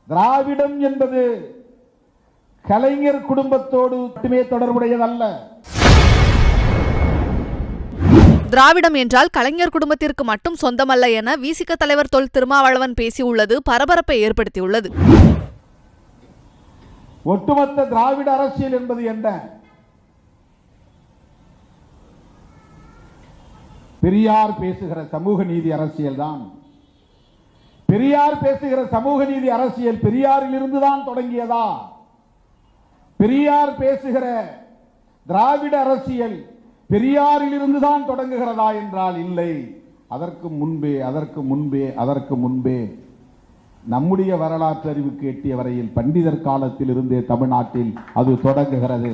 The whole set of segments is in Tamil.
திராவிடம் என்பது கலைஞர் குடும்பத்தோடு மட்டுமே தொடர்புடையதல்ல. திராவிடம் என்றால் கலைஞர் குடும்பத்திற்கு மட்டும் சொந்தமல்ல என விசிக தலைவர் தொல் திருமாவளவன் பேசியுள்ளது பரபரப்பை ஏற்படுத்தியுள்ளது. ஒட்டுமொத்த திராவிட அரசியல் என்பது என்ன? பெரியார் பேசுகிற சமூக நீதி அரசியல் தான். பெரியார் பேசுகிற சமூக நீதி அரசியல் பெரியாரில் இருந்துதான் தொடங்கியதா? பெரியார் பேசுகிற திராவிட அரசியல் பெரியாரில் இருந்துதான் தொடங்குகிறதா என்றால் இல்லை. அதற்கு முன்பே நம்முடைய வரலாற்று அறிவுக்கு எட்டிய வரையில் பண்டிதர் காலத்தில் இருந்தே தமிழ்நாட்டில் அது தொடங்குகிறது.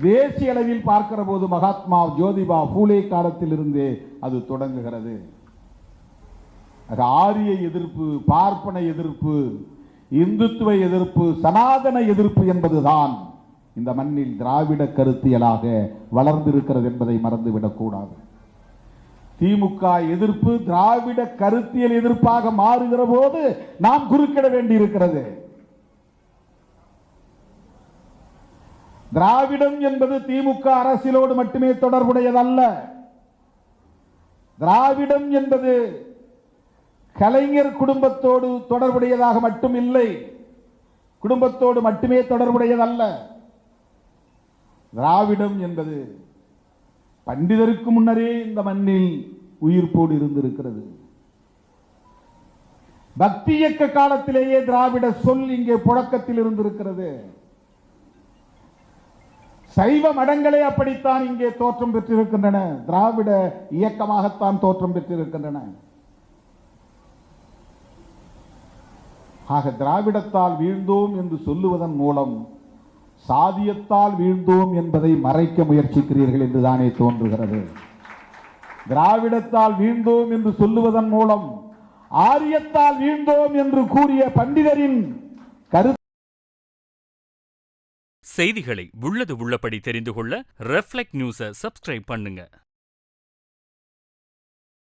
தேசிய அளவில் பார்க்கிற போது மகாத்மா ஜோதிபா பூலே காலத்தில் இருந்தே அது தொடங்குகிறது. ஆரிய எதிர்ப்பு, பார்ப்பன எதிர்ப்பு, இந்துத்துவ எதிர்ப்பு, சனாதன எதிர்ப்பு என்பதுதான் இந்த மண்ணில் திராவிட கருத்தியலாக வளர்ந்திருக்கிறது என்பதை மறந்துவிடக் கூடாது. திமுக எதிர்ப்பு திராவிட கருத்தியல் எதிர்ப்பாக மாறுகிற போது நாம் குறுக்கிட வேண்டியிருக்கிறது. திராவிடம் என்பது திமுக அரசியலோடு மட்டுமே தொடர்புடையதல்ல. திராவிடம் என்பது கலைஞர் குடும்பத்தோடு தொடர்புடையதாக மட்டும் இல்லை, குடும்பத்தோடு மட்டுமே தொடர்புடையதல்ல. திராவிடம் என்பது பண்டிதருக்கு முன்னரே இந்த மண்ணில் உயிர்ப்போடு இருந்திருக்கிறது. பக்தி இயக்க காலத்திலேயே திராவிட சொல் இங்கே புழக்கத்தில் இருந்திருக்கிறது. சைவ மடங்களே அப்படித்தான் இங்கே தோற்றம் பெற்றிருக்கின்றன, திராவிட இயக்கமாகத்தான் தோற்றம் பெற்றிருக்கின்றன. ஆக திராவிடத்தால் வீழ்ந்தோம் என்று சொல்லுவதன் மூலம் சாதியத்தால் வீழ்ந்தோம் என்பதை மறைக்க முயற்சிக்கிறீர்கள் என்றுதானே தோன்றுகிறது. திராவிடத்தால் வீழ்ந்தோம் என்று சொல்லுவதன் மூலம் ஆரியத்தால் வீழ்ந்தோம் என்று கூறிய பண்டிதரின் கருத்து. செய்திகளை உள்ளது உள்ளபடி தெரிந்து கொள்ள ரெஃப்ளெக்ட் நியூஸை சப்ஸ்கிரைப் பண்ணுங்க.